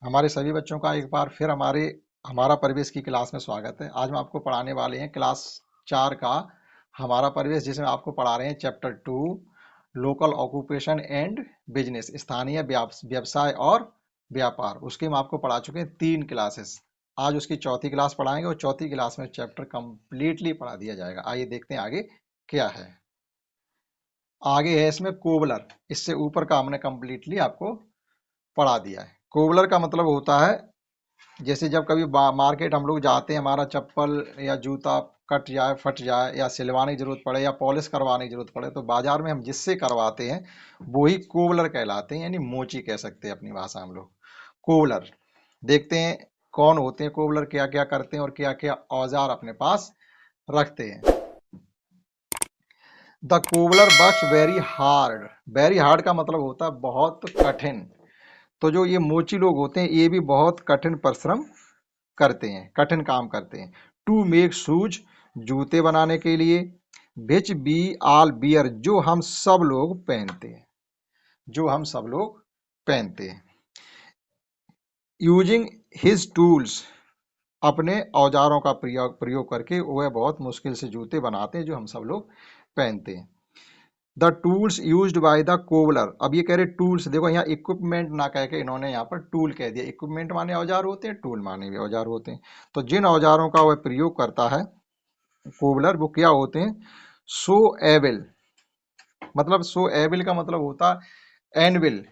हमारे सभी बच्चों का एक बार फिर हमारा परिवेश की क्लास में स्वागत है। आज हम आपको पढ़ाने वाले हैं क्लास 4 का हमारा परिवेश, जिसमें आपको पढ़ा रहे हैं chapter 2 local occupation and business, स्थानीय व्यवसाय और व्यापार। उसके हम आपको पढ़ा चुके हैं 3 क्लासेस। आज उसकी चौथी क्लास पढ़ाएंगे और चौथी क्लास में चैप्टर कंप्लीटली पढ़ा दिया जाएगा। आइए देखते हैं आगे क्या है। आगे है इसमें कोबलर। इससे ऊपर का हमने कंप्लीटली आपको पढ़ा दिया है। कोबलर का मतलब होता है, जैसे जब कभी मार्केट हम लोग जाते हैं, हमारा चप्पल या जूता कट जाए, फट जाए, या सिलवाने की जरूरत पड़े या पॉलिश करवाने की जरूरत पड़े, तो बाजार में हम जिससे करवाते हैं वो ही कोबलर कहलाते हैं, यानी मोची कह सकते हैं अपनी भाषा हम लोग। कोबलर देखते हैं कौन होते हैं कोबलर, क्या क्या करते हैं और क्या क्या औजार अपने पास रखते हैं। The cobbler works very hard. Very hard का मतलब होता है बहुत कठिन। तो जो ये मोची लोग होते हैं ये भी बहुत कठिन परिश्रम करते हैं, कठिन काम करते हैं। टू मेक शूज, जूते बनाने के लिए। विच बी आल बियर, जो हम सब लोग पहनते हैं, जो हम सब लोग पहनते हैं। यूजिंग हिज टूल्स, अपने औजारों का प्रयोग करके वह बहुत मुश्किल से जूते बनाते हैं जो हम सब लोग पहनते हैं। The tools used by the cobbler. अब ये कह रहे टूल्स, देखो यहाँ इक्विपमेंट ना कह के इन्होंने यहाँ पर टूल कह दिया। इक्विपमेंट माने औजार होते हैं, टूल माने भी औजार होते हैं। तो जिन औजारों का वह प्रयोग करता है कोबलर, वो क्या होते हैं? सो एबल, मतलब सो एबल का मतलब होता है एनविल।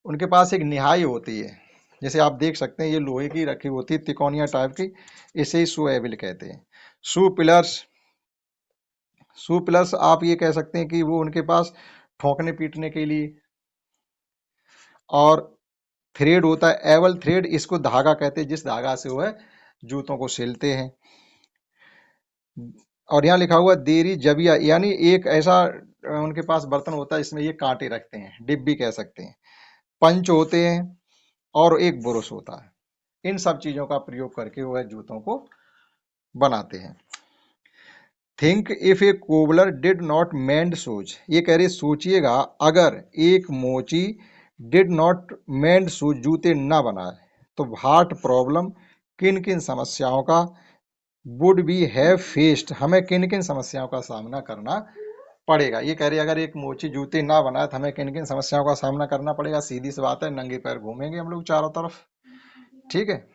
उनके पास एक निहाई होती है, जैसे आप देख सकते हैं ये लोहे की रखी होती है तिकोनिया टाइप की, इसे ही सो एबल कहते हैं। सू पिलर्स, सू पिलर्स आप ये कह सकते हैं कि वो उनके पास ठोकने पीटने के लिए। और थ्रेड होता है एवल थ्रेड, इसको धागा कहते हैं, जिस धागा से वो है जूतों को सिलते हैं। और यहाँ लिखा हुआ देरी जबिया, यानी एक ऐसा उनके पास बर्तन होता है इसमें ये कांटे रखते हैं, डिब्बी कह सकते हैं। पंच होते हैं और एक बुरुश होता है। इन सब चीजों का प्रयोग करके वह जूतों को बनाते हैं। Think if A cobbler did not mend shoes, ये कह रहे सोचिएगा अगर एक मोची डिड नॉट मेंड शूज, जूते ना बनाए, तो व्हाट प्रॉब्लम, किन किन समस्याओं का, वुड बी हैव फेस्ड, हमें किन किन समस्याओं का सामना करना पड़ेगा। ये कह रही अगर एक मोची जूते ना बनाए तो हमें किन किन समस्याओं का सामना करना पड़ेगा। सीधी सी बात है, नंगे पैर घूमेंगे हम लोग चारों तरफ। ठीक है।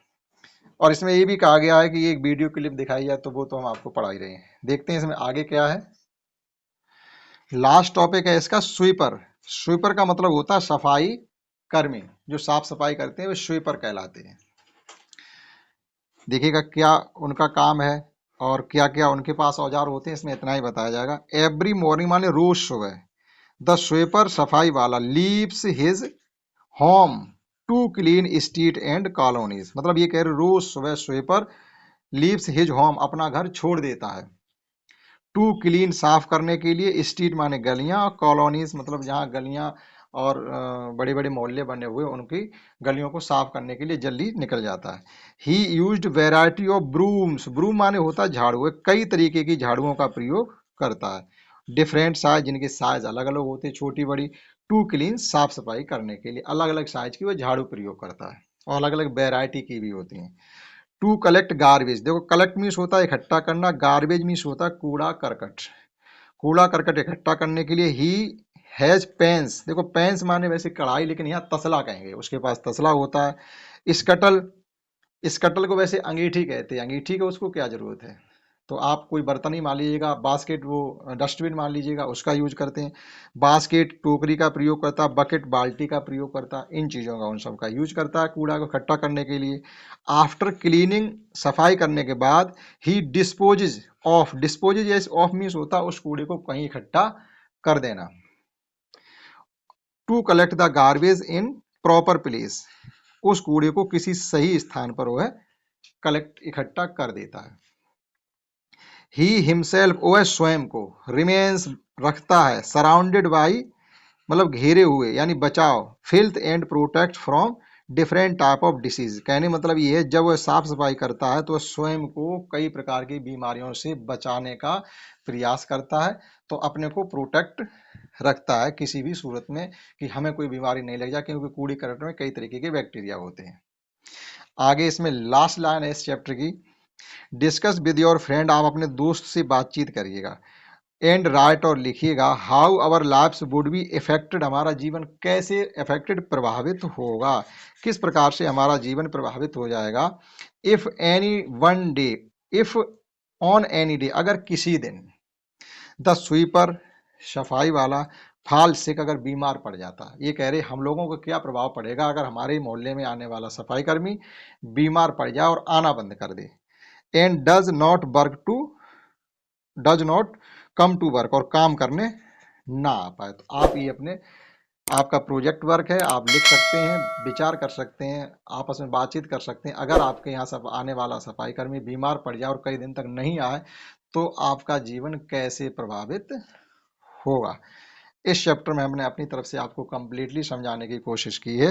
और इसमें ये भी कहा गया है कि ये एक वीडियो क्लिप दिखाई है, तो वो तो हम आपको पढ़ा ही रहे हैं। देखते हैं इसमें आगे क्या है। लास्ट टॉपिक है इसका स्वीपर। स्वीपर का मतलब होता है सफाई कर्मी, जो साफ सफाई करते हैं वे स्वीपर कहलाते हैं। देखिएगा क्या उनका काम है और क्या क्या उनके पास औजार होते हैं, इसमें इतना ही बताया जाएगा। एवरी मॉर्निंग माने रोज सुबह, द स्वीपर सफाई वाला leaves his home to clean street and colonies, मतलब ये कह रहे रोज सुबह स्वीपर लीव्स हिज होम, अपना घर छोड़ देता है। टू क्लीन साफ करने के लिए, स्ट्रीट माने गलियां, और कॉलोनीज मतलब जहाँ गलियां और बड़े बड़े मोहल्ले बने हुए उनकी गलियों को साफ करने के लिए जल्दी निकल जाता है। He used variety of brooms, broom माने होता है झाड़ू, कई तरीके की झाड़ुओं का प्रयोग करता है। डिफरेंट साइज, जिनके साइज अलग अलग होते हैं, छोटी बड़ी। टू क्लीन साफ सफाई करने के लिए अलग अलग साइज की वो झाड़ू प्रयोग करता है, और अलग अलग वेराइटी की भी होती हैं। टू कलेक्ट गार्बेज, देखो कलेक्ट मीन्स होता है इकट्ठा करना, गार्बेज मीन्स होता है कूड़ा करकट। कूड़ा करकट इकट्ठा करने के लिए ही हैज पेंस, देखो पेंस माने वैसे कढ़ाई, लेकिन यहाँ तसला कहेंगे, उसके पास तसला होता है। स्कटल, स्कटल को वैसे अंगीठी कहते हैं, अंगीठी का उसको क्या जरूरत है। तो आप कोई बर्तन ही मान लीजिएगा, बास्केट वो डस्टबिन मान लीजिएगा, उसका यूज करते हैं। बास्केट टोकरी का प्रयोग करता है, बकेट बाल्टी का प्रयोग करता है, इन चीज़ों का उन सब का यूज करता है कूड़ा को इकट्ठा करने के लिए। आफ्टर क्लीनिंग, सफाई करने के बाद, ही disposes of, disposes of means होता है उस कूड़े को कहीं इकट्ठा कर देना। To collect the garbage in proper place, उस कूड़े को किसी सही स्थान पर वह कलेक्ट इकट्ठा कर देता है। ही हिमसेल्फ, वह स्वयं को, रिमेन्स रखता है, सराउंडेड बाई मतलब घेरे हुए यानी बचाव, filth and protect from different type of disease, कहने मतलब ये है जब वह साफ सफाई करता है तो वह स्वयं को कई प्रकार की बीमारियों से बचाने का प्रयास करता है, तो अपने को प्रोटेक्ट रखता है किसी भी सूरत में कि हमें कोई बीमारी नहीं लग जाए, क्योंकि कूड़े करकट में कई तरीके के बैक्टीरिया होते हैं। आगे इसमें लास्ट लाइन है इस चैप्टर की, डिस्कस विद योर फ्रेंड, आप अपने दोस्त से बातचीत करिएगा, एंड राइट और लिखिएगा, how our lifes would be affected, हमारा जीवन कैसे इफेक्टेड प्रभावित होगा, किस प्रकार से हमारा जीवन प्रभावित हो जाएगा, if any one day, if on any day, अगर किसी दिन, द स्वीपर, सफाई वाला, फाल सिक, अगर बीमार पड़ जाता। ये कह रहे हम लोगों को क्या प्रभाव पड़ेगा अगर हमारे मोहल्ले में आने वाला सफाई कर्मी बीमार पड़ जाए और आना बंद कर दे, and does not come to work, और काम करने ना आ पाए। तो आप ये अपने, आपका प्रोजेक्ट वर्क है, आप लिख सकते हैं, विचार कर सकते हैं, आपस में बातचीत कर सकते हैं, अगर आपके यहाँ सब आने वाला सफाई कर्मी बीमार पड़ जाए और कई दिन तक नहीं आए तो आपका जीवन कैसे प्रभावित होगा। इस चैप्टर में हमने अपनी तरफ से आपको कंप्लीटली समझाने की कोशिश की है।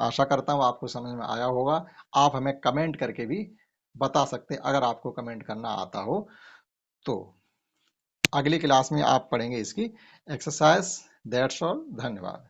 आशा करता हूँ आपको समझ में आया होगा। आप हमें कमेंट करके भी बता सकते हैं अगर आपको कमेंट करना आता हो तो। अगली क्लास में आप पढ़ेंगे इसकी एक्सरसाइज। That's all. धन्यवाद।